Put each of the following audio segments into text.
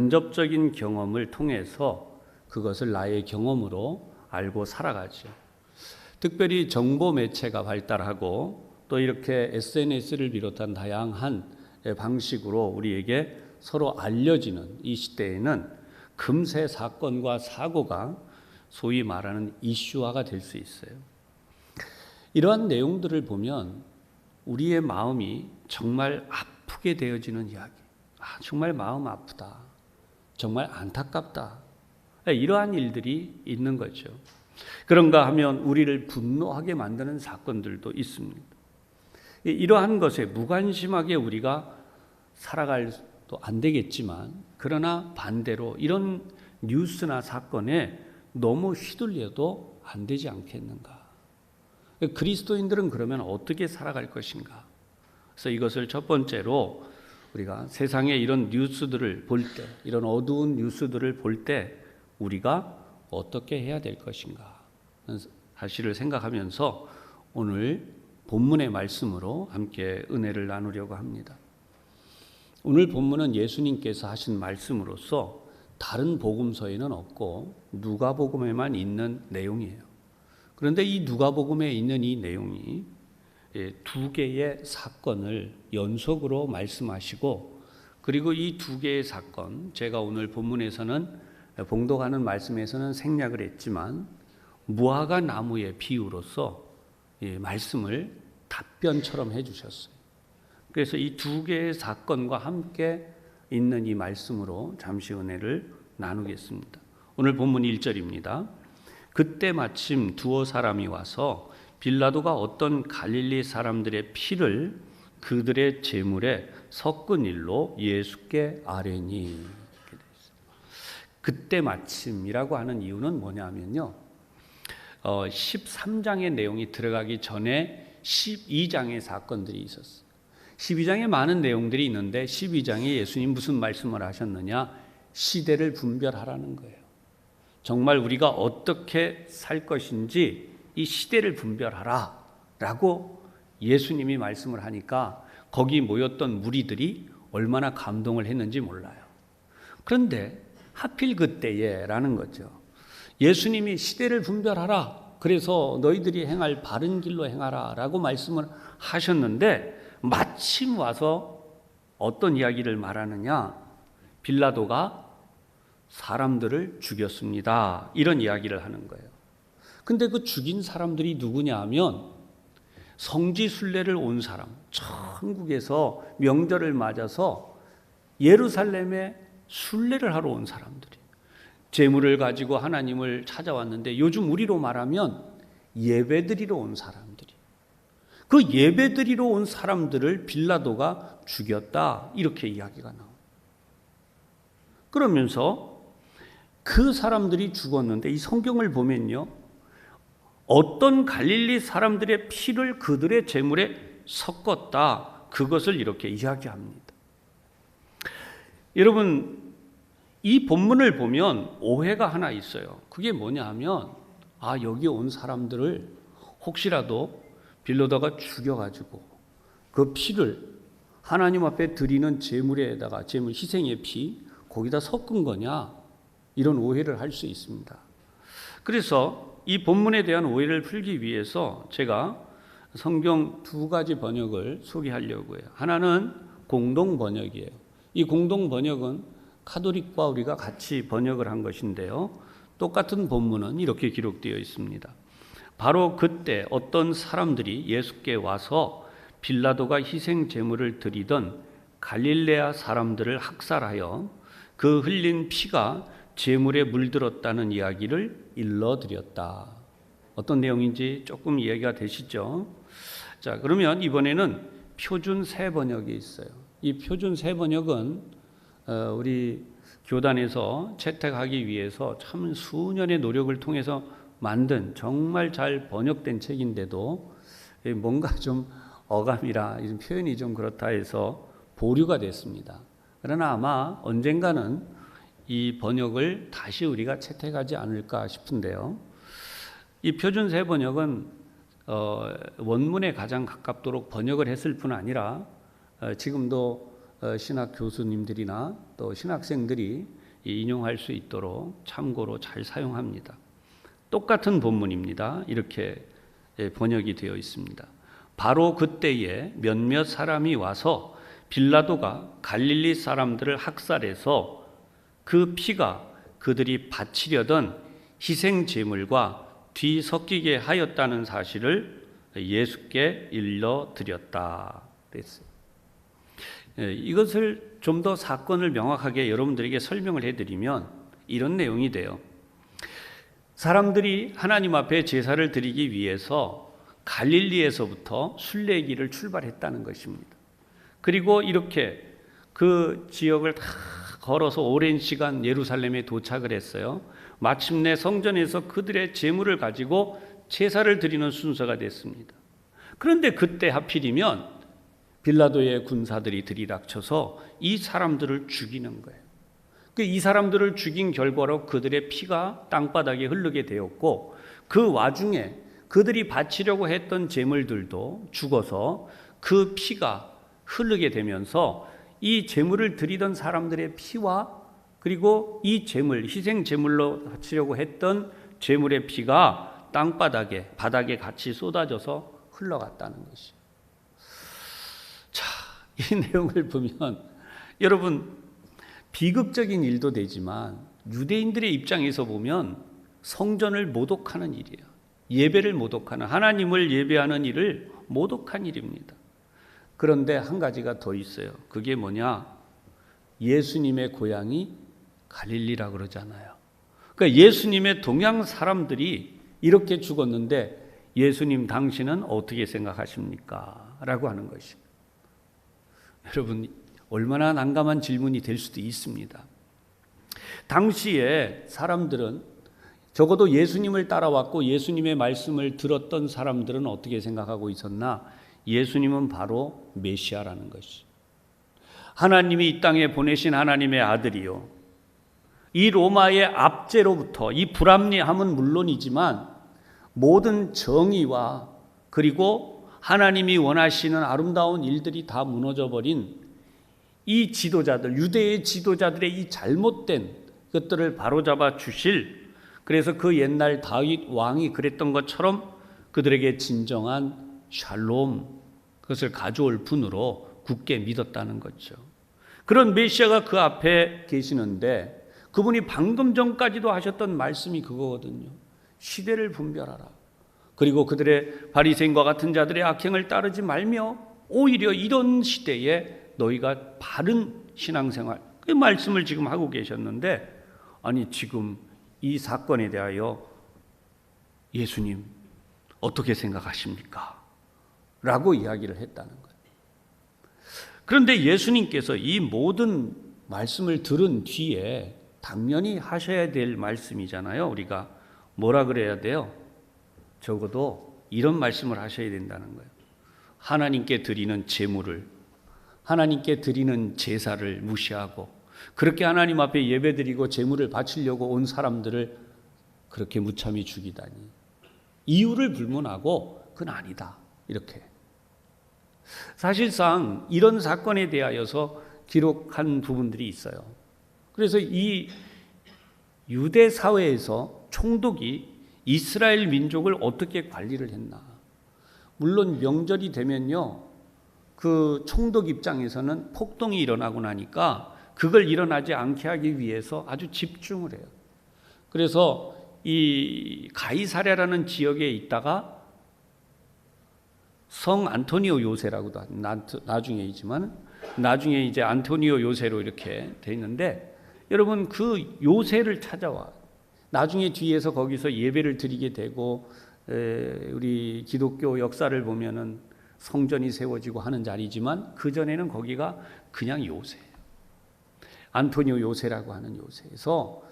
간접적인 경험을 통해서 그것을 나의 경험으로 알고 살아가죠. 특별히 정보 매체가 발달하고 또 이렇게 SNS를 비롯한 다양한 방식으로 우리에게 서로 알려지는 이 시대에는 금세 사건과 사고가 소위 말하는 이슈화가 될 수 있어요. 이러한 내용들을 보면 우리의 마음이 정말 아프게 되어지는 이야기. 정말 마음 아프다. 정말 안타깝다. 이러한 일들이 있는 거죠. 그런가 하면 우리를 분노하게 만드는 사건들도 있습니다. 이러한 것에 무관심하게 우리가 살아갈도 안 되겠지만, 그러나 반대로 이런 뉴스나 사건에 너무 휘둘려도 안 되지 않겠는가. 그리스도인들은 그러면 어떻게 살아갈 것인가. 그래서 이것을 첫 번째로 우리가 세상에 이런 뉴스들을 볼 때, 이런 어두운 뉴스들을 볼 때 우리가 어떻게 해야 될 것인가 사실을 생각하면서 오늘 본문의 말씀으로 함께 은혜를 나누려고 합니다. 오늘 본문은 예수님께서 하신 말씀으로서 다른 복음서에는 없고 누가복음에만 있는 내용이에요. 그런데 이 누가복음에 있는 이 내용이 두 개의 사건을 연속으로 말씀하시고, 그리고 이 두 개의 사건, 제가 오늘 본문에서는 봉독하는 말씀에서는 생략을 했지만 무화과 나무의 비유로서 말씀을 답변처럼 해주셨어요. 그래서 이 두 개의 사건과 함께 있는 이 말씀으로 잠시 은혜를 나누겠습니다. 오늘 본문 1절입니다. 그때 마침 두어 사람이 와서 빌라도가 어떤 갈릴리 사람들의 피를 그들의 제물에 섞은 일로 예수께 아뢰니. 그때 마침이라고 하는 이유는 뭐냐면요, 13장의 내용이 들어가기 전에 12장의 사건들이 있었어요. 12장에 많은 내용들이 있는데 12장에 예수님 무슨 말씀을 하셨느냐? 시대를 분별하라는 거예요. 정말 우리가 어떻게 살 것인지 이 시대를 분별하라 라고 예수님이 말씀을 하니까 거기 모였던 무리들이 얼마나 감동을 했는지 몰라요. 그런데 하필 그때에 라는 거죠. 예수님이 시대를 분별하라, 그래서 너희들이 행할 바른 길로 행하라 라고 말씀을 하셨는데 마침 와서 어떤 이야기를 말하느냐? 빌라도가 사람들을 죽였습니다, 이런 이야기를 하는 거예요. 근데 그 죽인 사람들이 누구냐 하면 성지 순례를 온 사람, 천국에서 명절을 맞아서 예루살렘에 순례를 하러 온 사람들이, 재물을 가지고 하나님을 찾아왔는데 요즘 우리로 말하면 예배드리러 온 사람들이, 그 예배드리러 온 사람들을 빌라도가 죽였다, 이렇게 이야기가 나옵니다. 그러면서 그 사람들이 죽었는데 이 성경을 보면요, 어떤 갈릴리 사람들의 피를 그들의 제물에 섞었다, 그것을 이렇게 이야기합니다. 여러분, 이 본문을 보면 오해가 하나 있어요. 그게 뭐냐 하면, 여기 온 사람들을 혹시라도 빌라도가 죽여가지고 그 피를 하나님 앞에 드리는 제물에다가, 제물 희생의 피, 거기다 섞은 거냐, 이런 오해를 할 수 있습니다. 그래서 이 본문에 대한 오해를 풀기 위해서 제가 성경 두 가지 번역을 소개하려고 해요. 하나는 공동 번역이에요. 이 공동 번역은 카톨릭과 우리가 같이 번역을 한 것인데요, 똑같은 본문은 이렇게 기록되어 있습니다. 바로 그때 어떤 사람들이 예수께 와서 빌라도가 희생 제물을 드리던 갈릴레아 사람들을 학살하여 그 흘린 피가 제물에 물들었다는 이야기를 일러드렸다. 어떤 내용인지 조금 이해가 되시죠? 자, 그러면 이번에는 표준 새 번역이 있어요. 이 표준 새 번역은 우리 교단에서 채택하기 위해서 참 수년의 노력을 통해서 만든 정말 잘 번역된 책인데도 뭔가 좀 어감이라 이런 표현이 좀 그렇다 해서 보류가 됐습니다. 그러나 아마 언젠가는 이 번역을 다시 우리가 채택하지 않을까 싶은데요. 이 표준 새 번역은 원문에 가장 가깝도록 번역을 했을 뿐 아니라 지금도 신학 교수님들이나 또 신학생들이 인용할 수 있도록 참고로 잘 사용합니다. 똑같은 본문입니다. 이렇게 번역이 되어 있습니다. 바로 그때에 몇몇 사람이 와서 빌라도가 갈릴리 사람들을 학살해서 그 피가 그들이 바치려던 희생 제물과 뒤섞이게 하였다는 사실을 예수께 일러드렸다 그랬어요. 이것을 좀 더 사건을 명확하게 여러분들에게 설명을 해드리면 이런 내용이 돼요. 사람들이 하나님 앞에 제사를 드리기 위해서 갈릴리에서부터 순례길을 출발했다는 것입니다. 그리고 이렇게 그 지역을 다 걸어서 오랜 시간 예루살렘에 도착을 했어요. 마침내 성전에서 그들의 제물을 가지고 제사를 드리는 순서가 됐습니다. 그런데 그때 하필이면 빌라도의 군사들이 들이닥쳐서 이 사람들을 죽이는 거예요. 이 사람들을 죽인 결과로 그들의 피가 땅바닥에 흐르게 되었고, 그 와중에 그들이 바치려고 했던 제물들도 죽어서 그 피가 흐르게 되면서 이 제물을 드리던 사람들의 피와 그리고 이 제물, 희생 제물로 바치려고 했던 제물의 피가 땅바닥에, 바닥에 같이 쏟아져서 흘러갔다는 것이죠. 자, 이 내용을 보면 여러분, 비극적인 일도 되지만 유대인들의 입장에서 보면 성전을 모독하는 일이에요. 예배를 모독하는, 하나님을 예배하는 일을 모독한 일입니다. 그런데 한 가지가 더 있어요. 그게 뭐냐? 예수님의 고향이 갈릴리라 그러잖아요. 그러니까 예수님의 동양 사람들이 이렇게 죽었는데 예수님 당신은 어떻게 생각하십니까? 라고 하는 것입니다. 여러분, 얼마나 난감한 질문이 될 수도 있습니다. 당시에 사람들은, 적어도 예수님을 따라왔고 예수님의 말씀을 들었던 사람들은 어떻게 생각하고 있었나? 예수님은 바로 메시아라는 것이, 하나님이 이 땅에 보내신 하나님의 아들이요, 이 로마의 압제로부터, 이 불합리함은 물론이지만 모든 정의와 그리고 하나님이 원하시는 아름다운 일들이 다 무너져버린 이 지도자들, 유대의 지도자들의 이 잘못된 것들을 바로잡아 주실, 그래서 그 옛날 다윗 왕이 그랬던 것처럼 그들에게 진정한 샬롬, 그것을 가져올 분으로 굳게 믿었다는 거죠. 그런 메시아가 그 앞에 계시는데 그분이 방금 전까지도 하셨던 말씀이 그거거든요. 시대를 분별하라. 그리고 그들의 바리새인과 같은 자들의 악행을 따르지 말며 오히려 이런 시대에 너희가 바른 신앙생활, 그 말씀을 지금 하고 계셨는데, 아니 지금 이 사건에 대하여 예수님 어떻게 생각하십니까? 라고 이야기를 했다는 거예요. 그런데 예수님께서 이 모든 말씀을 들은 뒤에 당연히 하셔야 될 말씀이잖아요. 우리가 뭐라 그래야 돼요? 적어도 이런 말씀을 하셔야 된다는 거예요. 하나님께 드리는 제물을, 하나님께 드리는 제사를 무시하고 그렇게 하나님 앞에 예배드리고 제물을 바치려고 온 사람들을 그렇게 무참히 죽이다니, 이유를 불문하고 그건 아니다, 이렇게. 사실상 이런 사건에 대하여서 기록한 부분들이 있어요. 그래서 이 유대 사회에서 총독이 이스라엘 민족을 어떻게 관리를 했나. 물론 명절이 되면요, 그 총독 입장에서는 폭동이 일어나고 나니까 그걸 일어나지 않게 하기 위해서 아주 집중을 해요. 그래서 이 가이사랴라는 지역에 있다가 성 안토니오 요새라고도 나중에이지만 나중에 이제 안토니오 요새로 이렇게 돼 있는데, 여러분 그 요새를 찾아와 나중에 뒤에서 거기서 예배를 드리게 되고, 우리 기독교 역사를 보면은 성전이 세워지고 하는 자리지만 그 전에는 거기가 그냥 요새예요. 안토니오 요새라고 하는 요새에서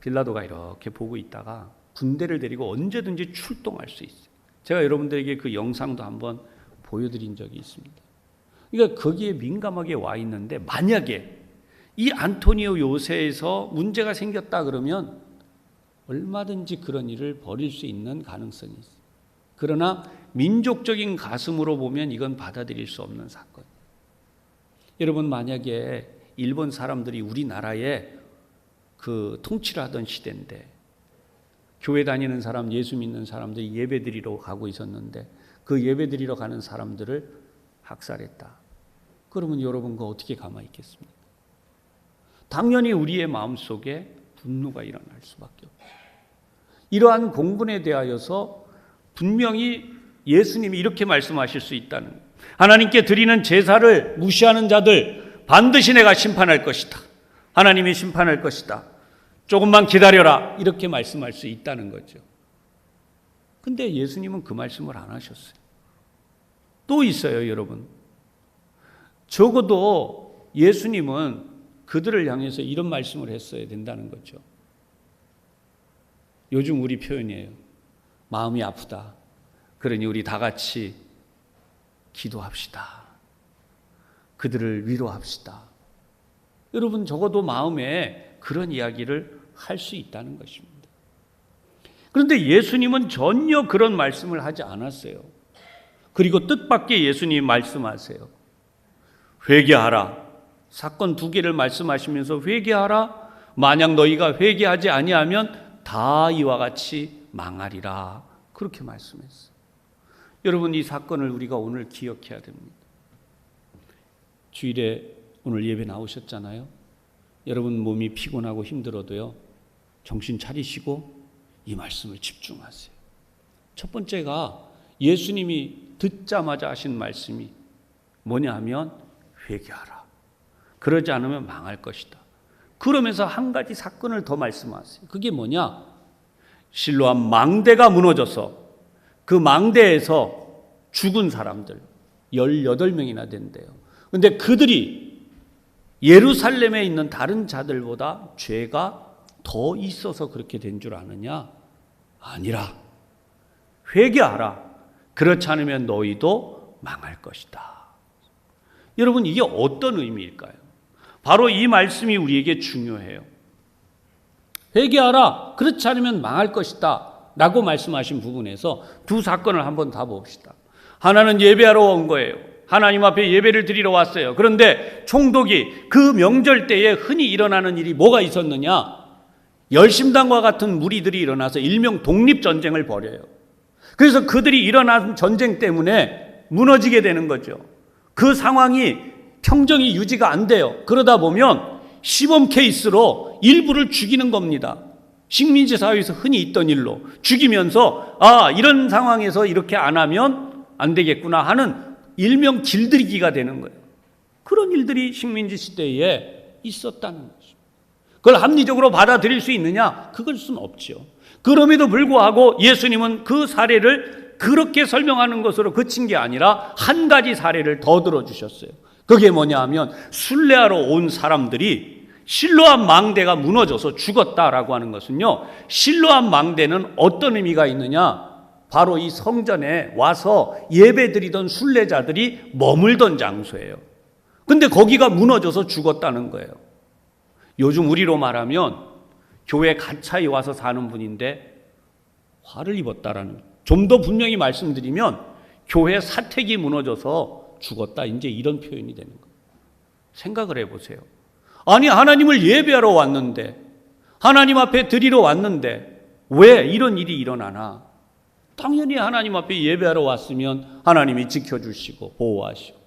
빌라도가 이렇게 보고 있다가 군대를 데리고 언제든지 출동할 수 있어요. 제가 여러분들에게 그 영상도 한번 보여드린 적이 있습니다. 그러니까 거기에 민감하게 와 있는데, 만약에 이 안토니오 요새에서 문제가 생겼다 그러면 얼마든지 그런 일을 벌일 수 있는 가능성이 있어요. 그러나 민족적인 가슴으로 보면 이건 받아들일 수 없는 사건. 여러분, 만약에 일본 사람들이 우리나라에 그 통치를 하던 시대인데 교회 다니는 사람, 예수 믿는 사람들이 예배드리러 가고 있었는데 그 예배드리러 가는 사람들을 학살했다. 그러면 여러분 그거 어떻게 가만히 있겠습니까? 당연히 우리의 마음속에 분노가 일어날 수밖에 없어요. 이러한 공분에 대하여서 분명히 예수님이 이렇게 말씀하실 수 있다는 거예요. 하나님께 드리는 제사를 무시하는 자들 반드시 내가 심판할 것이다. 하나님이 심판할 것이다. 조금만 기다려라. 이렇게 말씀할 수 있다는 거죠. 근데 예수님은 그 말씀을 안 하셨어요. 또 있어요, 여러분. 적어도 예수님은 그들을 향해서 이런 말씀을 했어야 된다는 거죠. 요즘 우리 표현이에요. 마음이 아프다. 그러니 우리 다 같이 기도합시다. 그들을 위로합시다. 여러분, 적어도 마음에 그런 이야기를 할 수 있다는 것입니다. 그런데 예수님은 전혀 그런 말씀을 하지 않았어요. 그리고 뜻밖의 예수님이 말씀하세요. 회개하라. 사건 2개를 말씀하시면서 회개하라. 만약 너희가 회개하지 아니하면 다 이와 같이 망하리라. 그렇게 말씀했어요. 여러분, 이 사건을 우리가 오늘 기억해야 됩니다. 주일에 오늘 예배 나오셨잖아요. 여러분 몸이 피곤하고 힘들어도요, 정신 차리시고 이 말씀을 집중하세요. 첫 번째가 예수님이 듣자마자 하신 말씀이 뭐냐 하면 회개하라. 그러지 않으면 망할 것이다. 그러면서 한 가지 사건을 더 말씀하세요. 그게 뭐냐? 실로암 망대가 무너져서 그 망대에서 죽은 사람들 18명이나 된대요. 그런데 그들이 예루살렘에 있는 다른 자들보다 죄가 더 있어서 그렇게 된 줄 아느냐? 아니라 회개하라. 그렇지 않으면 너희도 망할 것이다. 여러분, 이게 어떤 의미일까요? 바로 이 말씀이 우리에게 중요해요. 회개하라. 그렇지 않으면 망할 것이다 라고 말씀하신 부분에서 두 사건을 한번 다 봅시다. 하나는 예배하러 온 거예요. 하나님 앞에 예배를 드리러 왔어요. 그런데 총독이 그 명절 때에 흔히 일어나는 일이 뭐가 있었느냐? 열심당과 같은 무리들이 일어나서 일명 독립전쟁을 벌여요. 그래서 그들이 일어난 전쟁 때문에 무너지게 되는 거죠. 그 상황이 평정이 유지가 안 돼요. 그러다 보면 시범 케이스로 일부를 죽이는 겁니다. 식민지 사회에서 흔히 있던 일로 죽이면서 이런 상황에서 이렇게 안 하면 안 되겠구나 하는 일명 길들이기가 되는 거예요. 그런 일들이 식민지 시대에 있었다는 거죠. 그걸 합리적으로 받아들일 수 있느냐? 그럴 수는 없죠. 그럼에도 불구하고 예수님은 그 사례를 그렇게 설명하는 것으로 그친 게 아니라 한 가지 사례를 더 들어주셨어요. 그게 뭐냐 하면 순례하러 온 사람들이 실로암 망대가 무너져서 죽었다라고 하는 것은요, 실로암 망대는 어떤 의미가 있느냐? 바로 이 성전에 와서 예배드리던 순례자들이 머물던 장소예요. 근데 거기가 무너져서 죽었다는 거예요. 요즘 우리로 말하면 교회 가차에 와서 사는 분인데 화를 입었다라는, 좀 더 분명히 말씀드리면 교회 사택이 무너져서 죽었다, 이제 이런 표현이 되는 거예요. 생각을 해보세요. 아니, 하나님을 예배하러 왔는데, 하나님 앞에 드리러 왔는데 왜 이런 일이 일어나나? 당연히 하나님 앞에 예배하러 왔으면 하나님이 지켜주시고 보호하시고,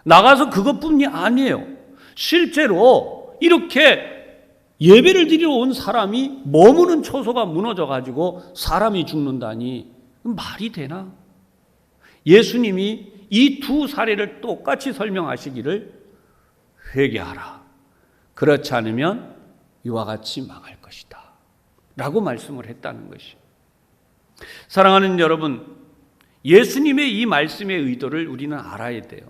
나가서 그것뿐이 아니에요. 실제로 이렇게 예배를 드리러 온 사람이 머무는 처소가 무너져가지고 사람이 죽는다니 말이 되나? 예수님이 이 두 사례를 똑같이 설명하시기를 회개하라. 그렇지 않으면 이와 같이 망할 것이다 라고 말씀을 했다는 것이에요. 사랑하는 여러분, 예수님의 이 말씀의 의도를 우리는 알아야 돼요.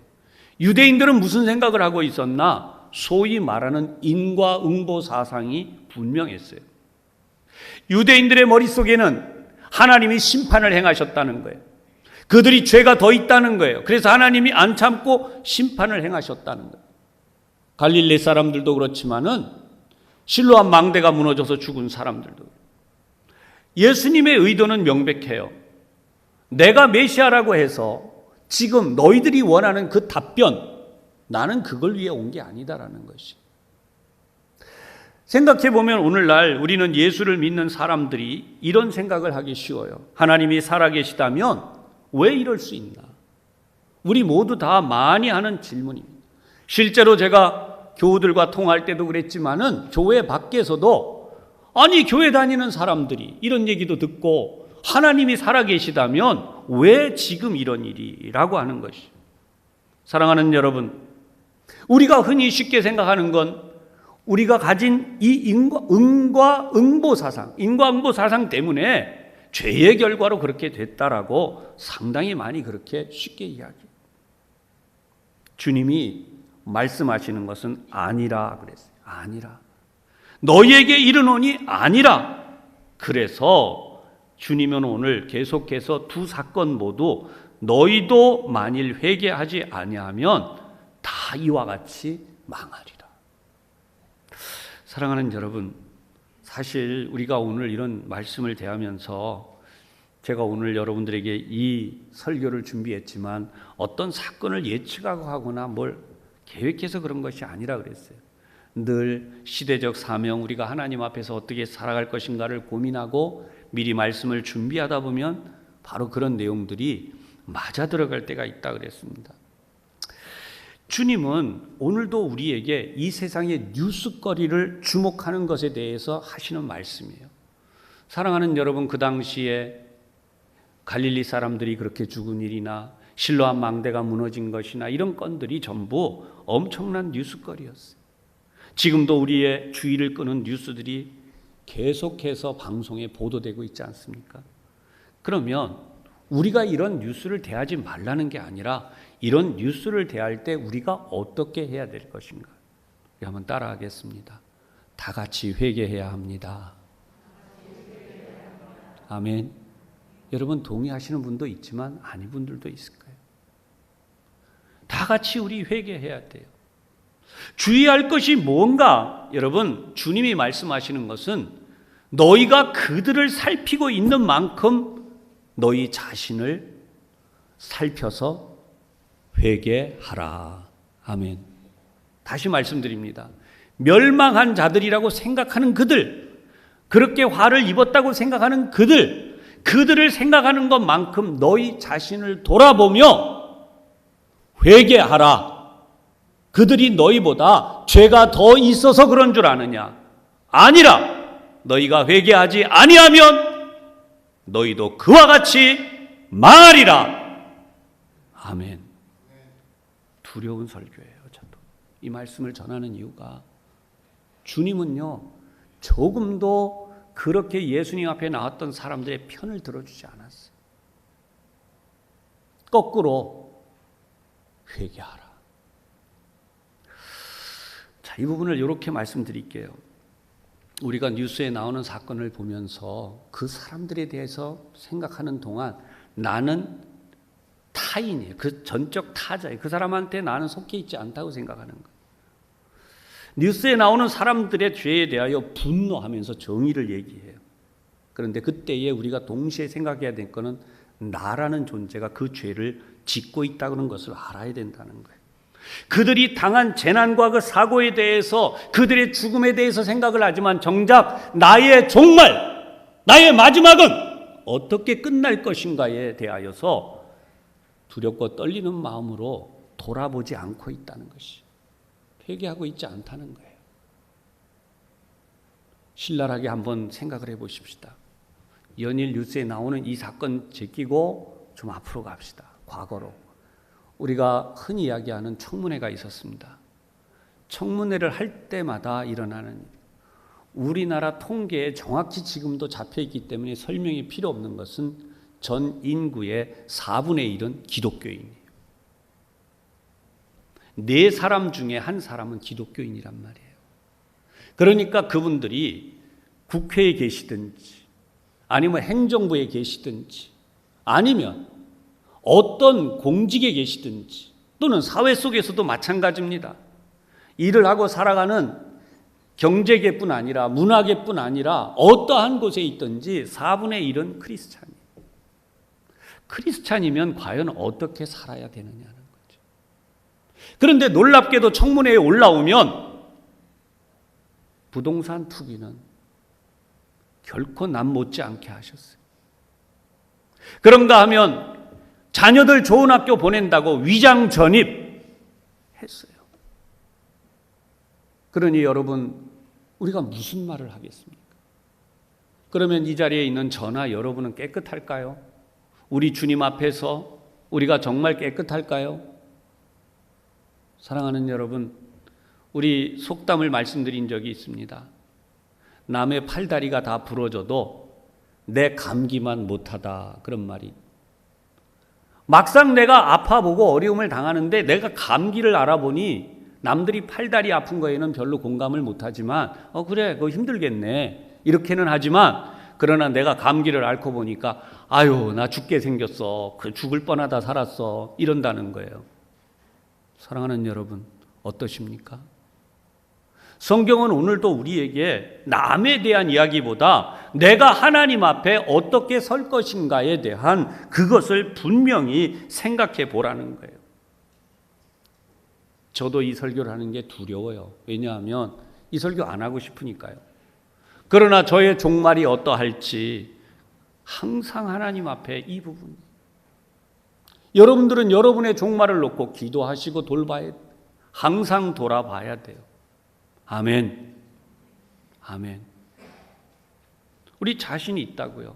유대인들은 무슨 생각을 하고 있었나? 소위 말하는 인과응보 사상이 분명했어요. 유대인들의 머릿속에는 하나님이 심판을 행하셨다는 거예요. 그들이 죄가 더 있다는 거예요. 그래서 하나님이 안 참고 심판을 행하셨다는 거예요. 갈릴리 사람들도 그렇지만은 실로암 망대가 무너져서 죽은 사람들도. 예수님의 의도는 명백해요. 내가 메시아라고 해서 지금 너희들이 원하는 그 답변, 나는 그걸 위해 온 게 아니다라는 것이. 생각해 보면 오늘날 우리는 예수를 믿는 사람들이 이런 생각을 하기 쉬워요. 하나님이 살아계시다면 왜 이럴 수 있나? 우리 모두 다 많이 하는 질문입니다. 실제로 제가 교우들과 통화할 때도 그랬지만은 교회 밖에서도 아니 교회 다니는 사람들이 이런 얘기도 듣고 하나님이 살아계시다면 왜 지금 이런 일이라고 하는 것이. 사랑하는 여러분, 우리가 흔히 쉽게 생각하는 건 우리가 가진 이 인과응보 사상 때문에 죄의 결과로 그렇게 됐다라고 상당히 많이 그렇게 쉽게 이야기해요. 주님이 말씀하시는 것은 아니라 그랬어요. 아니라. 너희에게 이르노니 아니라. 그래서 주님은 오늘 계속해서 두 사건 모두 너희도 만일 회개하지 아니하면 다 이와 같이 망하리라. 사랑하는 여러분, 사실 우리가 오늘 이런 말씀을 대하면서 제가 오늘 여러분들에게 이 설교를 준비했지만 어떤 사건을 예측하고 하거나 뭘 계획해서 그런 것이 아니라 그랬어요. 늘 시대적 사명, 우리가 하나님 앞에서 어떻게 살아갈 것인가를 고민하고 미리 말씀을 준비하다 보면 바로 그런 내용들이 맞아 들어갈 때가 있다 그랬습니다. 주님은 오늘도 우리에게 이 세상의 뉴스거리를 주목하는 것에 대해서 하시는 말씀이에요. 사랑하는 여러분, 그 당시에 갈릴리 사람들이 그렇게 죽은 일이나 실로암 망대가 무너진 것이나 이런 건들이 전부 엄청난 뉴스거리였어요. 지금도 우리의 주의를 끄는 뉴스들이 계속해서 방송에 보도되고 있지 않습니까? 그러면 우리가 이런 뉴스를 대하지 말라는 게 아니라 이런 뉴스를 대할 때 우리가 어떻게 해야 될 것인가? 우리 한번 따라하겠습니다. 다 같이 회개해야 합니다. 아멘. 여러분 동의하시는 분도 있지만 아닌 분들도 있을 거예요. 다 같이 우리 회개해야 돼요. 주의할 것이 뭔가? 여러분, 주님이 말씀하시는 것은 너희가 그들을 살피고 있는 만큼 너희 자신을 살펴서 회개하라. 아멘. 다시 말씀드립니다. 멸망한 자들이라고 생각하는 그들, 그렇게 화를 입었다고 생각하는 그들을 생각하는 것만큼 너희 자신을 돌아보며 회개하라. 그들이 너희보다 죄가 더 있어서 그런 줄 아느냐? 아니라 너희가 회개하지 아니하면 너희도 그와 같이 망하리라. 아멘. 두려운 설교예요. 저도 이 말씀을 전하는 이유가 주님은요 조금도 그렇게 예수님 앞에 나왔던 사람들의 편을 들어주지 않았어요. 거꾸로 회개하라. 자, 이 부분을 이렇게 말씀드릴게요. 우리가 뉴스에 나오는 사건을 보면서 그 사람들에 대해서 생각하는 동안 나는 타인이에요. 그 전적 타자예요. 그 사람한테 나는 속해 있지 않다고 생각하는 거예요. 뉴스에 나오는 사람들의 죄에 대하여 분노하면서 정의를 얘기해요. 그런데 그때에 우리가 동시에 생각해야 될 것은 나라는 존재가 그 죄를 짓고 있다는 것을 알아야 된다는 거예요. 그들이 당한 재난과 그 사고에 대해서 그들의 죽음에 대해서 생각을 하지만 정작 나의 종말, 나의 마지막은 어떻게 끝날 것인가에 대하여서 두렵고 떨리는 마음으로 돌아보지 않고 있다는 것이, 회개하고 있지 않다는 거예요. 신랄하게 한번 생각을 해보십시다. 연일 뉴스에 나오는 이 사건 제끼고 좀 앞으로 갑시다. 과거로. 우리가 흔히 이야기하는 청문회가 있었습니다. 청문회를 할 때마다 일어나는, 우리나라 통계에 정확히 지금도 잡혀있기 때문에 설명이 필요 없는 것은 전 인구의 4분의 1은 기독교인이에요. 4사람 중에 1사람은 기독교인이란 말이에요. 그러니까 그분들이 국회에 계시든지 아니면 행정부에 계시든지 아니면 어떤 공직에 계시든지 또는 사회 속에서도 마찬가지입니다. 일을 하고 살아가는 경제계뿐 아니라 문화계뿐 아니라 어떠한 곳에 있든지 4분의 1은 크리스찬이에요. 크리스찬이면 과연 어떻게 살아야 되느냐는 거죠. 그런데 놀랍게도 청문회에 올라오면 부동산 투기는 결코 남 못지않게 하셨어요. 그런가 하면 자녀들 좋은 학교 보낸다고 위장 전입했어요. 그러니 여러분, 우리가 무슨 말을 하겠습니까? 그러면 이 자리에 있는 저나 여러분은 깨끗할까요? 우리 주님 앞에서 우리가 정말 깨끗할까요? 사랑하는 여러분, 우리 속담을 말씀드린 적이 있습니다. 남의 팔다리가 다 부러져도 내 감기만 못하다, 그런 말이. 막상 내가 아파보고 어려움을 당하는데 내가 감기를 알아보니 남들이 팔다리 아픈 거에는 별로 공감을 못하지만 그래, 그거 힘들겠네 이렇게는 하지만, 그러나 내가 감기를 앓고 보니까 아유, 나 죽게 생겼어, 그 죽을 뻔하다 살았어, 이런다는 거예요. 사랑하는 여러분, 어떠십니까? 성경은 오늘도 우리에게 남에 대한 이야기보다 내가 하나님 앞에 어떻게 설 것인가에 대한 그것을 분명히 생각해 보라는 거예요. 저도 이 설교를 하는 게 두려워요. 왜냐하면 이 설교 안 하고 싶으니까요. 그러나 저의 종말이 어떠할지 항상 하나님 앞에 이 부분, 여러분들은 여러분의 종말을 놓고 기도하시고 돌봐야, 항상 돌아봐야 돼요. 아멘. 아멘. 우리 자신이 있다고요.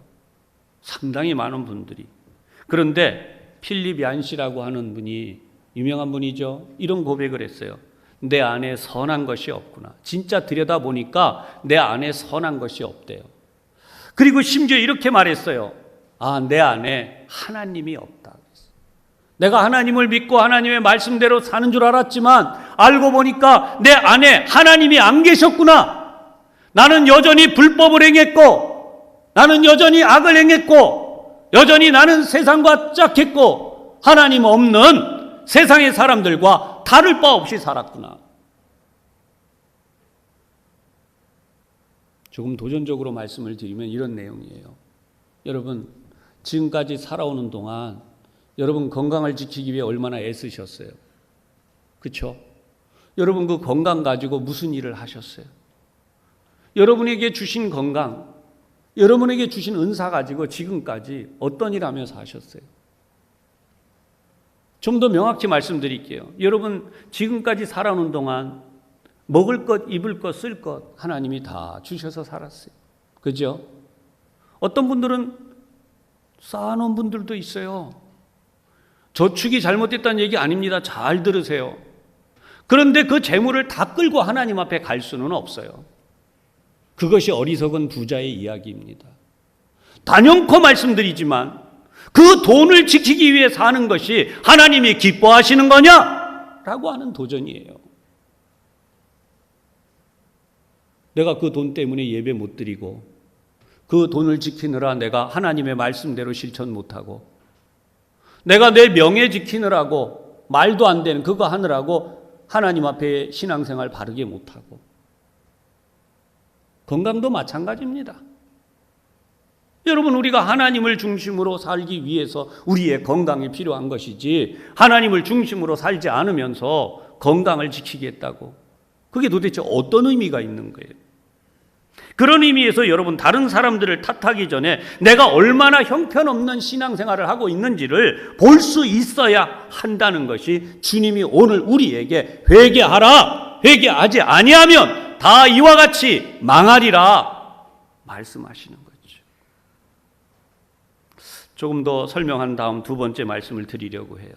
상당히 많은 분들이. 그런데 필립 얀시라고 하는 분이, 유명한 분이죠. 이런 고백을 했어요. 내 안에 선한 것이 없구나. 진짜 들여다보니까 내 안에 선한 것이 없대요. 그리고 심지어 이렇게 말했어요. 내 안에 하나님이 없다. 내가 하나님을 믿고 하나님의 말씀대로 사는 줄 알았지만 알고 보니까 내 안에 하나님이 안 계셨구나. 나는 여전히 불법을 행했고, 나는 여전히 악을 행했고, 여전히 나는 세상과 짝했고, 하나님 없는 세상의 사람들과 다를 바 없이 살았구나. 조금 도전적으로 말씀을 드리면 이런 내용이에요. 여러분, 지금까지 살아오는 동안 여러분 건강을 지키기 위해 얼마나 애쓰셨어요? 그렇죠? 여러분 그 건강 가지고 무슨 일을 하셨어요? 여러분에게 주신 건강, 여러분에게 주신 은사 가지고 지금까지 어떤 일 하면서 하셨어요? 좀 더 명확히 말씀드릴게요. 여러분 지금까지 살아오는 동안 먹을 것, 입을 것, 쓸 것 하나님이 다 주셔서 살았어요. 그죠? 어떤 분들은 쌓아놓은 분들도 있어요. 저축이 잘못됐다는 얘기 아닙니다. 잘 들으세요. 그런데 그 재물을 다 끌고 하나님 앞에 갈 수는 없어요. 그것이 어리석은 부자의 이야기입니다. 단연코 말씀드리지만 그 돈을 지키기 위해 사는 것이 하나님이 기뻐하시는 거냐? 라고 하는 도전이에요. 내가 그 돈 때문에 예배 못 드리고, 그 돈을 지키느라 내가 하나님의 말씀대로 실천 못하고, 내가 내 명예 지키느라고 말도 안 되는 그거 하느라고 하나님 앞에 신앙생활 바르게 못하고, 건강도 마찬가지입니다. 여러분, 우리가 하나님을 중심으로 살기 위해서 우리의 건강이 필요한 것이지, 하나님을 중심으로 살지 않으면서 건강을 지키겠다고, 그게 도대체 어떤 의미가 있는 거예요? 그런 의미에서 여러분, 다른 사람들을 탓하기 전에 내가 얼마나 형편없는 신앙생활을 하고 있는지를 볼 수 있어야 한다는 것이 주님이 오늘 우리에게 회개하라, 회개하지 아니하면 다 이와 같이 망하리라 말씀하시는 거죠. 조금 더 설명한 다음 두 번째 말씀을 드리려고 해요.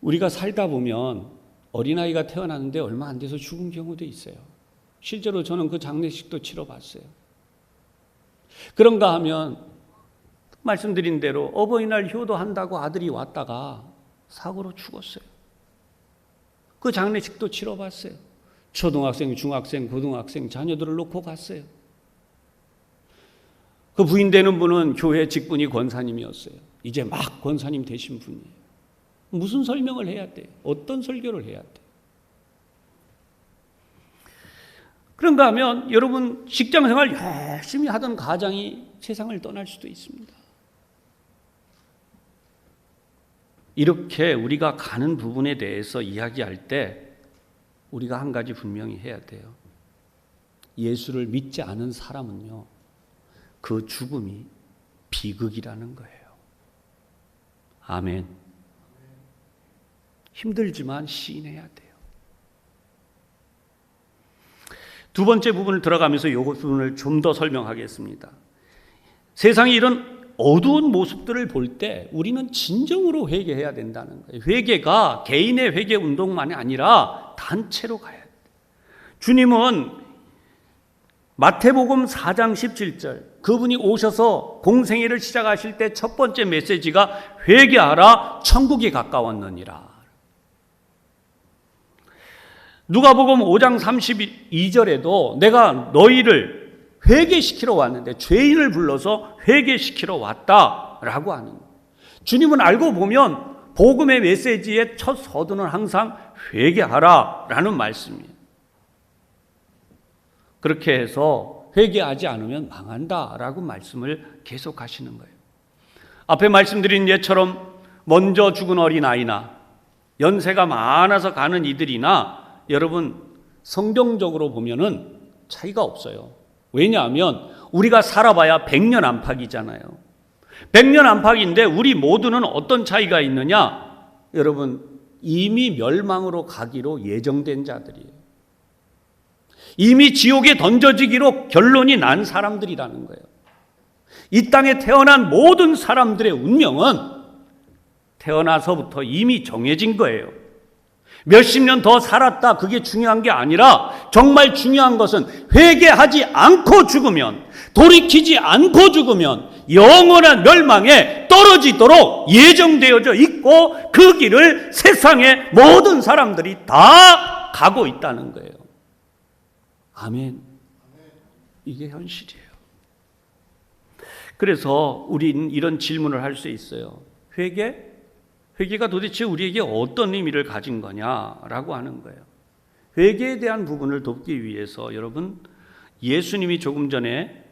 우리가 살다 보면 어린아이가 태어났는데 얼마 안 돼서 죽은 경우도 있어요. 실제로 저는 그 장례식도 치러봤어요. 그런가 하면 말씀드린 대로 어버이날 효도한다고 아들이 왔다가 사고로 죽었어요. 그 장례식도 치러봤어요. 초등학생, 중학생, 고등학생 자녀들을 놓고 갔어요. 그 부인 되는 분은 교회 직분이 권사님이었어요. 이제 막 권사님 되신 분이에요. 무슨 설명을 해야 돼요? 어떤 설교를 해야 돼요? 그런가 하면 여러분 직장생활 열심히 하던 가장이 세상을 떠날 수도 있습니다. 이렇게 우리가 가는 부분에 대해서 이야기할 때 우리가 한 가지 분명히 해야 돼요. 예수를 믿지 않은 사람은요, 그 죽음이 비극이라는 거예요. 아멘. 힘들지만 시인해야 돼요. 두 번째 부분을 들어가면서 이 부분을 좀 더 설명하겠습니다. 세상에 이런 어두운 모습들을 볼 때 우리는 진정으로 회개해야 된다는 거예요. 회개가 개인의 회개 운동만이 아니라 단체로 가야 돼요. 주님은 마태복음 4장 17절, 그분이 오셔서 공생애를 시작하실 때 첫 번째 메시지가 회개하라, 천국이 가까웠느니라. 누가복음 5장 32절에도 내가 너희를 회개시키러 왔는데, 죄인을 불러서 회개시키러 왔다라고 하는 거예요. 주님은 알고 보면 복음의 메시지의 첫 서두는 항상 회개하라라는 말씀이에요. 그렇게 해서 회개하지 않으면 망한다라고 말씀을 계속하시는 거예요. 앞에 말씀드린 예처럼 먼저 죽은 어린아이나 연세가 많아서 가는 이들이나 여러분 성경적으로 보면은 차이가 없어요. 왜냐하면 우리가 살아봐야 100년 안팎이잖아요. 100년 안팎인데 우리 모두는 어떤 차이가 있느냐? 여러분 이미 멸망으로 가기로 예정된 자들이에요. 이미 지옥에 던져지기로 결론이 난 사람들이라는 거예요. 이 땅에 태어난 모든 사람들의 운명은 태어나서부터 이미 정해진 거예요. 몇십 년 더 살았다, 그게 중요한 게 아니라 정말 중요한 것은 회개하지 않고 죽으면, 돌이키지 않고 죽으면 영원한 멸망에 떨어지도록 예정되어져 있고 그 길을 세상의 모든 사람들이 다 가고 있다는 거예요. 아멘. 이게 현실이에요. 그래서 우리는 이런 질문을 할 수 있어요. 회개가 도대체 우리에게 어떤 의미를 가진 거냐라고 하는 거예요. 회개에 대한 부분을 돕기 위해서 여러분, 예수님이 조금 전에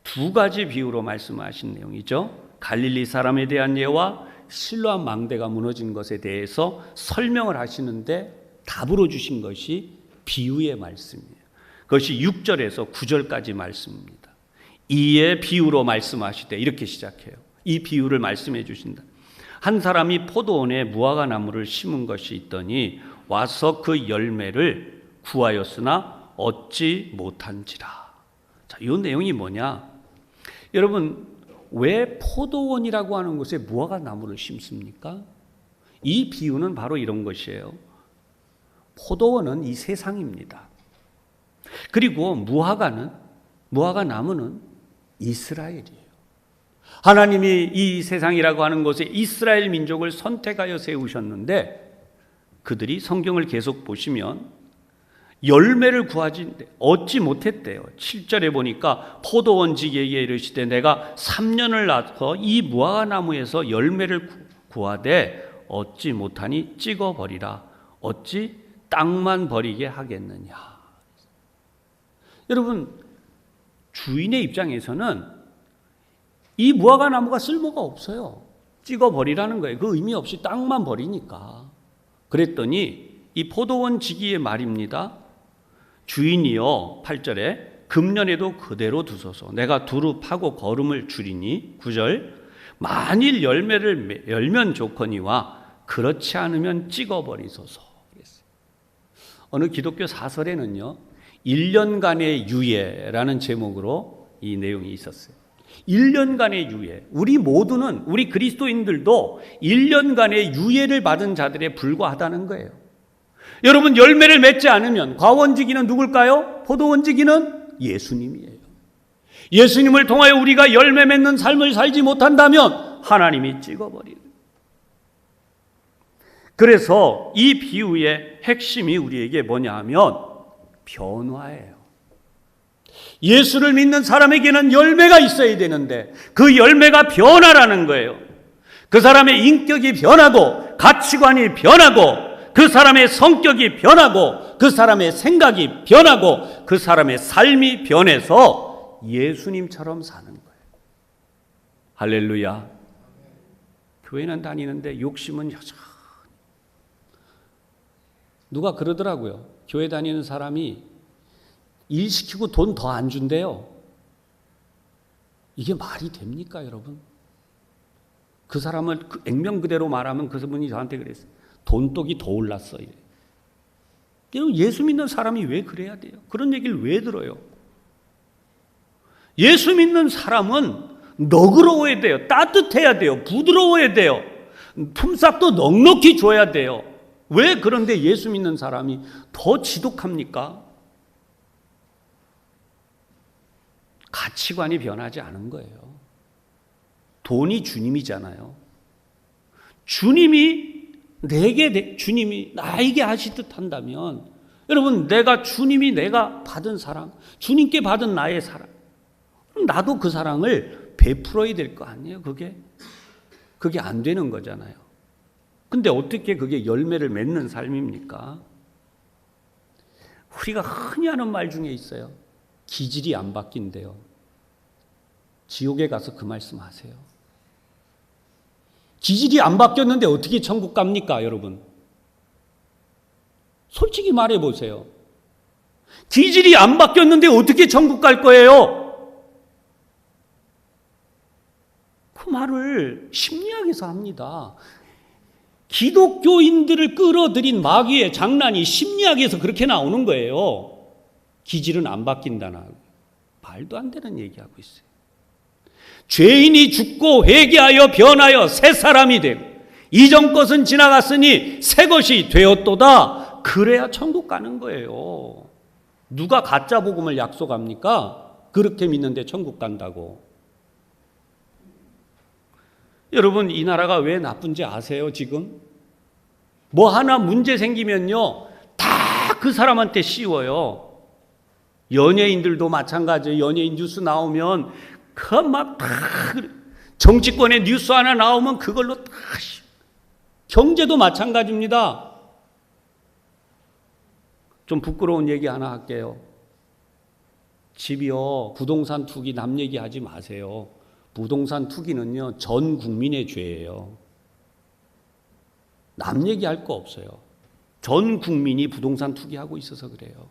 두 가지 비유로 말씀하신 내용이죠. 갈릴리 사람에 대한 예와 실로암 망대가 무너진 것에 대해서 설명을 하시는데 답으로 주신 것이 비유의 말씀이에요. 그것이 6절에서 9절까지 말씀입니다. 이에 비유로 말씀하시되 이렇게 시작해요. 이 비유를 말씀해 주신다. 한 사람이 포도원에 무화과 나무를 심은 것이 있더니 와서 그 열매를 구하였으나 얻지 못한지라. 자, 이 내용이 뭐냐? 여러분, 왜 포도원이라고 하는 곳에 무화과 나무를 심습니까? 이 비유는 바로 이런 것이에요. 포도원은 이 세상입니다. 그리고 무화과 나무는 이스라엘이에요. 하나님이 이 세상이라고 하는 곳에 이스라엘 민족을 선택하여 세우셨는데 그들이 성경을 계속 보시면 열매를 구하지 얻지 못했대요. 7절에 보니까 포도원지기에게 이르시되 내가 3년을 낳고 이 무화과 나무에서 열매를 구하되 얻지 못하니 찍어버리라. 어찌 땅만 버리게 하겠느냐. 여러분, 주인의 입장에서는 이 무화과 나무가 쓸모가 없어요. 찍어버리라는 거예요. 그 의미 없이 땅만 버리니까. 그랬더니 이 포도원 지기의 말입니다. 주인이여, 8절에 금년에도 그대로 두소서. 내가 두루 파고 거름을 줄이니 9절 만일 열매를 열면 좋거니와 그렇지 않으면 찍어버리소서. 어느 기독교 사설에는요 1년간의 유예라는 제목으로 이 내용이 있었어요. 1년간의 유예. 우리 모두는, 우리 그리스도인들도 1년간의 유예를 받은 자들에 불과하다는 거예요. 여러분, 열매를 맺지 않으면 과원지기는 누굴까요? 포도원지기는 예수님이에요. 예수님을 통하여 우리가 열매 맺는 삶을 살지 못한다면 하나님이 찍어버리는. 그래서 이 비유의 핵심이 우리에게 뭐냐 하면 변화예요. 예수를 믿는 사람에게는 열매가 있어야 되는데 그 열매가 변화라는 거예요. 그 사람의 인격이 변하고 가치관이 변하고 그 사람의 성격이 변하고 그 사람의 생각이 변하고 그 사람의 삶이 변해서 예수님처럼 사는 거예요. 할렐루야. 교회는 다니는데 욕심은 여전히. 누가 그러더라고요. 교회 다니는 사람이 일 시키고 돈 더 안 준대요. 이게 말이 됩니까, 여러분? 그 사람을 액면 그대로 말하면 그 분이 저한테 그랬어요. 돈독이 더 올랐어. 이래. 예수 믿는 사람이 왜 그래야 돼요? 그런 얘기를 왜 들어요? 예수 믿는 사람은 너그러워야 돼요. 따뜻해야 돼요. 부드러워야 돼요. 품삯도 넉넉히 줘야 돼요. 왜 그런데 예수 믿는 사람이 더 지독합니까? 가치관이 변하지 않은 거예요. 돈이 주님이잖아요. 주님이 나에게 하시듯 한다면, 여러분, 주님이 내가 받은 사랑, 주님께 받은 나의 사랑, 그럼 나도 그 사랑을 베풀어야 될 거 아니에요, 그게 안 되는 거잖아요. 근데 어떻게 그게 열매를 맺는 삶입니까? 우리가 흔히 하는 말 중에 있어요. 기질이 안 바뀐대요. 지옥에 가서 그 말씀 하세요. 기질이 안 바뀌었는데 어떻게 천국 갑니까, 여러분? 솔직히 말해 보세요. 기질이 안 바뀌었는데 어떻게 천국 갈 거예요? 그 말을 심리학에서 합니다. 기독교인들을 끌어들인 마귀의 장난이 심리학에서 그렇게 나오는 거예요. 기질은 안 바뀐다나. 말도 안 되는 얘기하고 있어요. 죄인이 죽고 회개하여 변하여 새 사람이 되고 이전 것은 지나갔으니 새 것이 되었도다. 그래야 천국 가는 거예요. 누가 가짜 복음을 약속합니까? 그렇게 믿는데 천국 간다고. 여러분, 이 나라가 왜 나쁜지 아세요, 지금? 뭐 하나 문제 생기면요, 다 그 사람한테 씌워요. 연예인들도 마찬가지예요. 연예인 뉴스 나오면 정치권의 뉴스 하나 나오면 그걸로 다. 경제도 마찬가지입니다. 좀 부끄러운 얘기 하나 할게요. 집이요, 부동산 투기 남 얘기하지 마세요. 부동산 투기는요, 전 국민의 죄예요. 남 얘기할 거 없어요. 전 국민이 부동산 투기하고 있어서 그래요.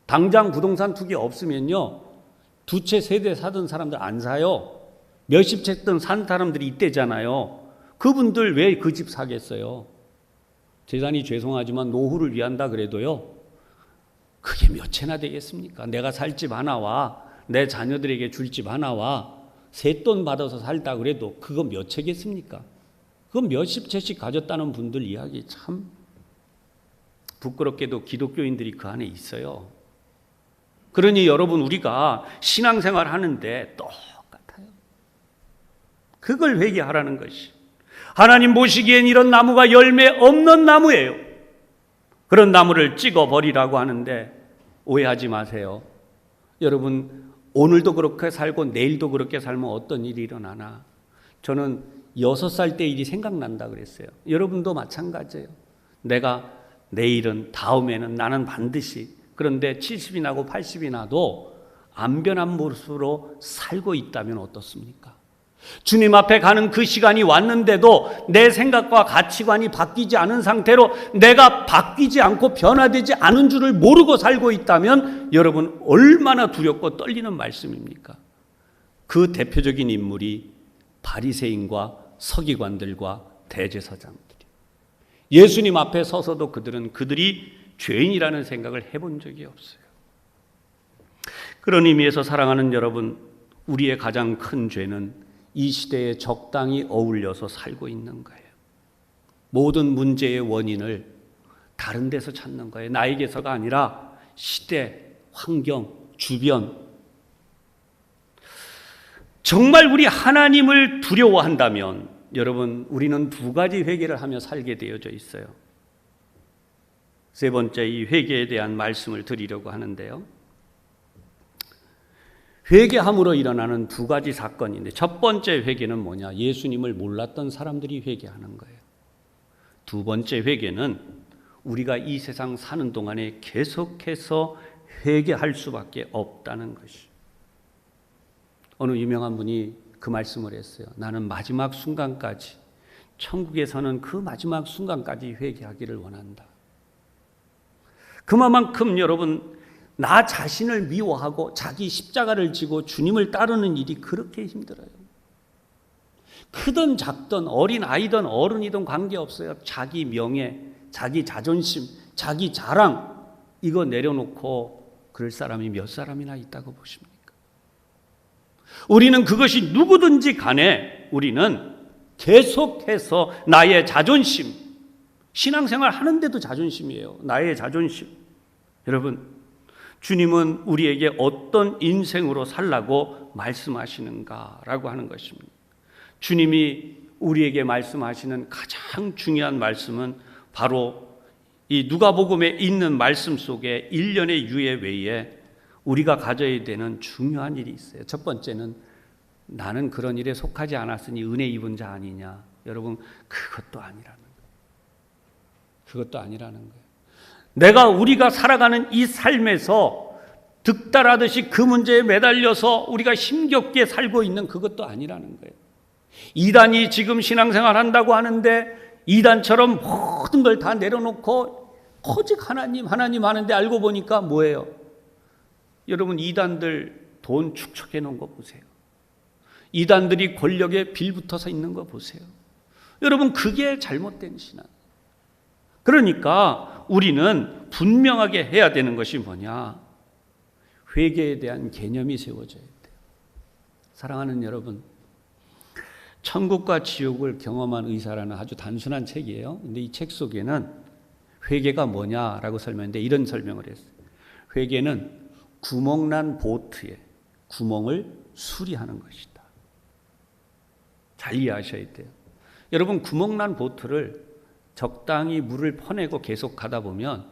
당장 부동산 투기 없으면요, 두 채, 세 대 사던 사람들 안 사요. 몇십 채든 산 사람들이 있대잖아요. 그분들 왜 그 집 사겠어요? 재산이 죄송하지만 노후를 위한다 그래도요, 그게 몇 채나 되겠습니까? 내가 살 집 하나와 내 자녀들에게 줄 집 하나와 세돈 받아서 살다 그래도 그거 몇 채겠습니까? 그건 몇십 채씩 가졌다는 분들 이야기 참 부끄럽게도 기독교인들이 그 안에 있어요. 그러니 여러분, 우리가 신앙생활 하는데 똑같아요. 그걸 회개하라는 것이. 하나님 보시기엔 이런 나무가 열매 없는 나무예요. 그런 나무를 찍어버리라고 하는데 오해하지 마세요. 여러분, 오늘도 그렇게 살고 내일도 그렇게 살면 어떤 일이 일어나나. 저는 6살 때 일이 생각난다 그랬어요. 여러분도 마찬가지예요. 내가 내일은, 다음에는 나는 반드시, 그런데 70이 나고 80이 나도 안 변한 모습으로 살고 있다면 어떻습니까? 주님 앞에 가는 그 시간이 왔는데도 내 생각과 가치관이 바뀌지 않은 상태로 내가 바뀌지 않고 변화되지 않은 줄을 모르고 살고 있다면 여러분, 얼마나 두렵고 떨리는 말씀입니까? 그 대표적인 인물이 바리새인과 서기관들과 대제사장들이. 예수님 앞에 서서도 그들이 죄인이라는 생각을 해본 적이 없어요. 그런 의미에서 사랑하는 여러분, 우리의 가장 큰 죄는 이 시대에 적당히 어울려서 살고 있는 거예요. 모든 문제의 원인을 다른 데서 찾는 거예요. 나에게서가 아니라 시대, 환경, 주변. 정말 우리 하나님을 두려워한다면 여러분, 우리는 두 가지 회개를 하며 살게 되어져 있어요. 세 번째, 이 회개에 대한 말씀을 드리려고 하는데요. 회개함으로 일어나는 두 가지 사건인데, 첫 번째 회개는 뭐냐? 예수님을 몰랐던 사람들이 회개하는 거예요. 두 번째 회개는 우리가 이 세상 사는 동안에 계속해서 회개할 수밖에 없다는 것이. 어느 유명한 분이 그 말씀을 했어요. 나는 마지막 순간까지, 천국에서는 그 마지막 순간까지 회개하기를 원한다. 그만큼 여러분, 나 자신을 미워하고 자기 십자가를 지고 주님을 따르는 일이 그렇게 힘들어요. 크든 작든 어린 아이든 어른이든 관계없어요. 자기 명예, 자기 자존심, 자기 자랑 이거 내려놓고 그럴 사람이 몇 사람이나 있다고 보십니까? 우리는 그것이 누구든지 간에 우리는 계속해서 나의 자존심, 신앙생활 하는데도 자존심이에요. 나의 자존심. 여러분, 주님은 우리에게 어떤 인생으로 살라고 말씀하시는가라고 하는 것입니다. 주님이 우리에게 말씀하시는 가장 중요한 말씀은 바로 이 누가복음에 있는 말씀 속에 일련의 유예 외에 우리가 가져야 되는 중요한 일이 있어요. 첫 번째는 나는 그런 일에 속하지 않았으니 은혜 입은 자 아니냐. 여러분, 그것도 아니라는 거예요. 그것도 아니라는 거예요. 우리가 살아가는 이 삶에서 득달하듯이 그 문제에 매달려서 우리가 힘겹게 살고 있는 그것도 아니라는 거예요. 이단이 지금 신앙생활 한다고 하는데 이단처럼 모든 걸 다 내려놓고 오직 하나님 하는데 알고 보니까 뭐예요? 여러분, 이단들 돈 축적해 놓은 거 보세요. 이단들이 권력에 빌붙어서 있는 거 보세요. 여러분, 그게 잘못된 신앙. 그러니까 우리는 분명하게 해야 되는 것이 뭐냐? 회개에 대한 개념이 세워져야 돼요. 사랑하는 여러분, 천국과 지옥을 경험한 의사라는 아주 단순한 책이에요. 근데 이 책 속에는 회개가 뭐냐라고 설명했는데 이런 설명을 했어요. 회개는 구멍난 보트에 구멍을 수리하는 것이다. 잘 이해하셔야 돼요. 여러분, 구멍난 보트를 적당히 물을 퍼내고 계속 가다 보면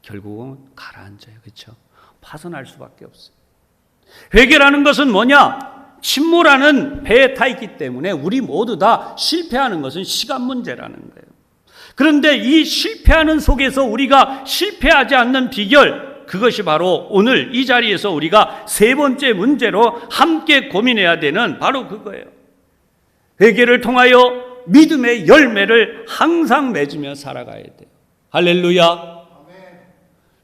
결국은 가라앉아요. 그렇죠? 파손할 수밖에 없어요. 회개라는 것은 뭐냐? 침몰하는 배에 타 있기 때문에 우리 모두 다 실패하는 것은 시간 문제라는 거예요. 그런데 이 실패하는 속에서 우리가 실패하지 않는 비결, 그것이 바로 오늘 이 자리에서 우리가 세 번째 문제로 함께 고민해야 되는 바로 그거예요. 회개를 통하여 믿음의 열매를 항상 맺으며 살아가야 돼요. 할렐루야.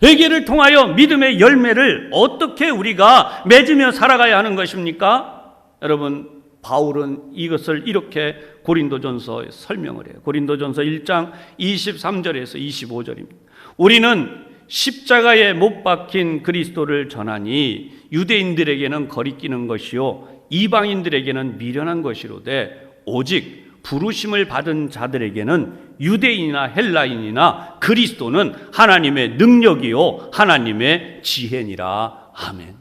회개를 통하여 믿음의 열매를 어떻게 우리가 맺으며 살아가야 하는 것입니까? 여러분, 바울은 이것을 이렇게 고린도전서에 설명을 해요. 고린도전서 1장 23절에서 25절입니다. 우리는 십자가에 못 박힌 그리스도를 전하니 유대인들에게는 거리끼는 것이요 이방인들에게는 미련한 것이로되 오직 부르심을 받은 자들에게는 유대인이나 헬라인이나 그리스도는 하나님의 능력이요 하나님의 지혜니라. 아멘.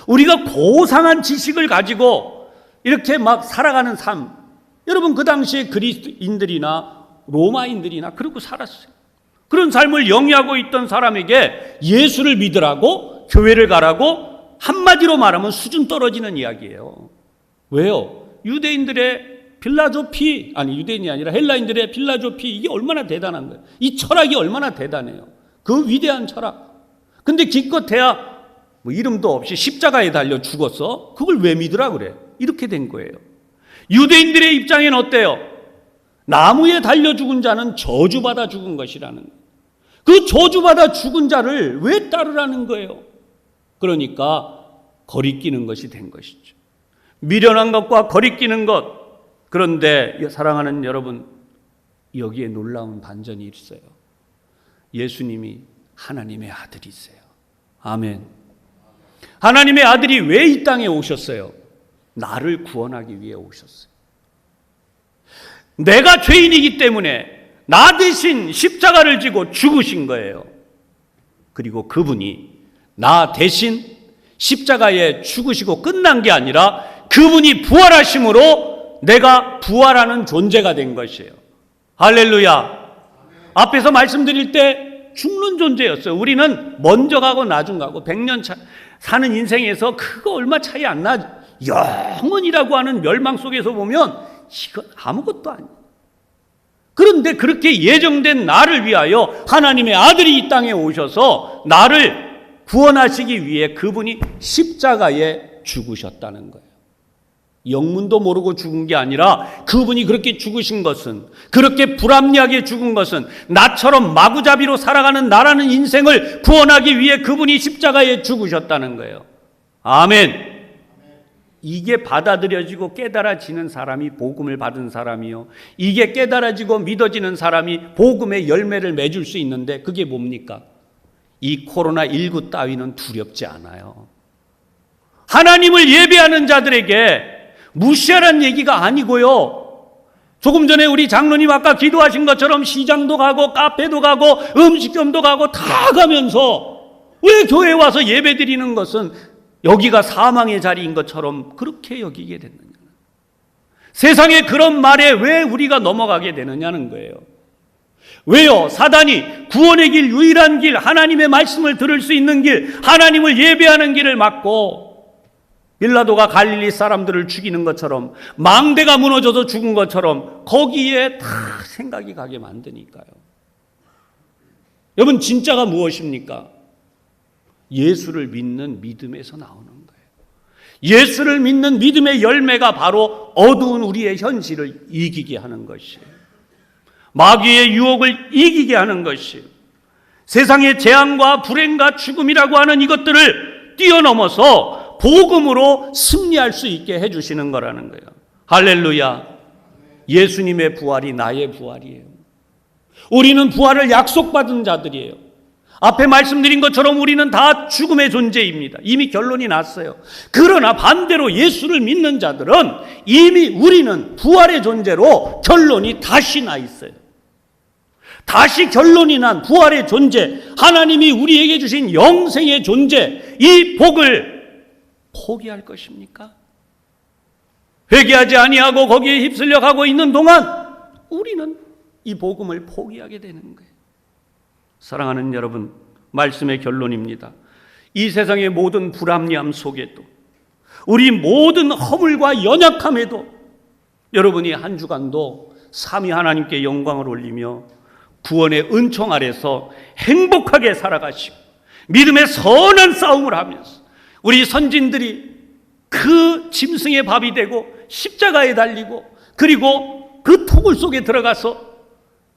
우리가 고상한 지식을 가지고 이렇게 막 살아가는 삶, 여러분, 그 당시에 그리스도인들이나 로마인들이나 그러고 살았어요. 그런 삶을 영위하고 있던 사람에게 예수를 믿으라고, 교회를 가라고, 한마디로 말하면 수준 떨어지는 이야기예요. 왜요? 유대인이 아니라 헬라인들의 필라조피, 이게 얼마나 대단한 거예요. 이 철학이 얼마나 대단해요. 그 위대한 철학. 근데 기껏해야 이름도 없이 십자가에 달려 죽었어? 그걸 왜 믿으라 그래? 이렇게 된 거예요. 유대인들의 입장에는 어때요? 나무에 달려 죽은 자는 저주받아 죽은 것이라는 거예요. 그 저주받아 죽은 자를 왜 따르라는 거예요? 그러니까 거리끼는 것이 된 것이죠. 미련한 것과 거리끼는 것. 그런데 사랑하는 여러분, 여기에 놀라운 반전이 있어요. 예수님이 하나님의 아들이세요. 아멘. 하나님의 아들이 왜 이 땅에 오셨어요? 나를 구원하기 위해 오셨어요. 내가 죄인이기 때문에 나 대신 십자가를 지고 죽으신 거예요. 그리고 그분이 나 대신 십자가에 죽으시고 끝난 게 아니라 그분이 부활하심으로 내가 부활하는 존재가 된 것이에요. 할렐루야. 앞에서 말씀드릴 때 죽는 존재였어요. 우리는 먼저 가고 나중 가고 100년 사는 인생에서 그거 얼마 차이 안 나. 영원이라고 하는 멸망 속에서 보면 이건 아무것도 아니에요. 그런데 그렇게 예정된 나를 위하여 하나님의 아들이 이 땅에 오셔서 나를 구원하시기 위해 그분이 십자가에 죽으셨다는 거예요. 영문도 모르고 죽은 게 아니라 그분이 그렇게 죽으신 것은, 그렇게 불합리하게 죽은 것은 나처럼 마구잡이로 살아가는 나라는 인생을 구원하기 위해 그분이 십자가에 죽으셨다는 거예요. 아멘. 이게 받아들여지고 깨달아지는 사람이 복음을 받은 사람이요, 이게 깨달아지고 믿어지는 사람이 복음의 열매를 맺을 수 있는데, 그게 뭡니까? 이 코로나19 따위는 두렵지 않아요. 하나님을 예배하는 자들에게 무시하라는 얘기가 아니고요. 조금 전에 우리 장로님 아까 기도하신 것처럼 시장도 가고 카페도 가고 음식점도 가고 다 가면서 왜 교회에 와서 예배 드리는 것은 여기가 사망의 자리인 것처럼 그렇게 여기게 됐느냐. 세상에 그런 말에 왜 우리가 넘어가게 되느냐는 거예요. 왜요? 사단이 구원의 길, 유일한 길, 하나님의 말씀을 들을 수 있는 길, 하나님을 예배하는 길을 막고 빌라도가 갈릴리 사람들을 죽이는 것처럼, 망대가 무너져서 죽은 것처럼 거기에 다 생각이 가게 만드니까요. 여러분, 진짜가 무엇입니까? 예수를 믿는 믿음에서 나오는 거예요. 예수를 믿는 믿음의 열매가 바로 어두운 우리의 현실을 이기게 하는 것이에요. 마귀의 유혹을 이기게 하는 것이에요. 세상의 재앙과 불행과 죽음이라고 하는 이것들을 뛰어넘어서 복음으로 승리할 수 있게 해주시는 거라는 거예요. 할렐루야. 예수님의 부활이 나의 부활이에요. 우리는 부활을 약속받은 자들이에요. 앞에 말씀드린 것처럼 우리는 다 죽음의 존재입니다. 이미 결론이 났어요. 그러나 반대로 예수를 믿는 자들은 이미 우리는 부활의 존재로 결론이 다시 나 있어요. 다시 결론이 난 부활의 존재, 하나님이 우리에게 주신 영생의 존재, 이 복을 포기할 것입니까? 회개하지 아니하고 거기에 휩쓸려 가고 있는 동안 우리는 이 복음을 포기하게 되는 거예요. 사랑하는 여러분, 말씀의 결론입니다. 이 세상의 모든 불합리함 속에도, 우리 모든 허물과 연약함에도 여러분이 한 주간도 삼위 하나님께 영광을 올리며 구원의 은총 아래서 행복하게 살아가시고 믿음의 선한 싸움을 하면서 우리 선진들이 그 짐승의 밥이 되고 십자가에 달리고 그리고 그 토굴 속에 들어가서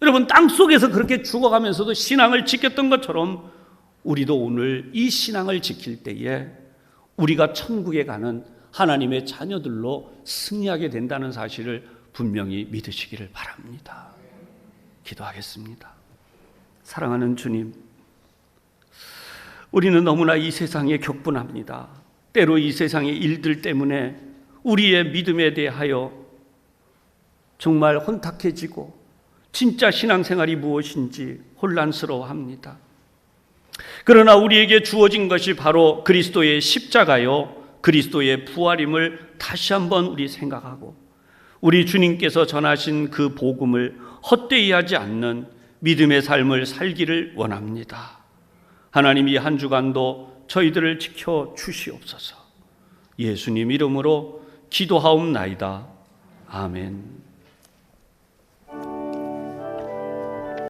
여러분 땅 속에서 그렇게 죽어가면서도 신앙을 지켰던 것처럼 우리도 오늘 이 신앙을 지킬 때에 우리가 천국에 가는 하나님의 자녀들로 승리하게 된다는 사실을 분명히 믿으시기를 바랍니다. 기도하겠습니다. 사랑하는 주님, 우리는 너무나 이 세상에 격분합니다. 때로 이 세상의 일들 때문에 우리의 믿음에 대하여 정말 혼탁해지고 진짜 신앙생활이 무엇인지 혼란스러워합니다. 그러나 우리에게 주어진 것이 바로 그리스도의 십자가요, 그리스도의 부활임을 다시 한번 우리 생각하고 우리 주님께서 전하신 그 복음을 헛되이 하지 않는 믿음의 삶을 살기를 원합니다. 하나님이 한 주간도 저희들을 지켜 주시옵소서. 예수님 이름으로 기도하옵나이다. 아멘.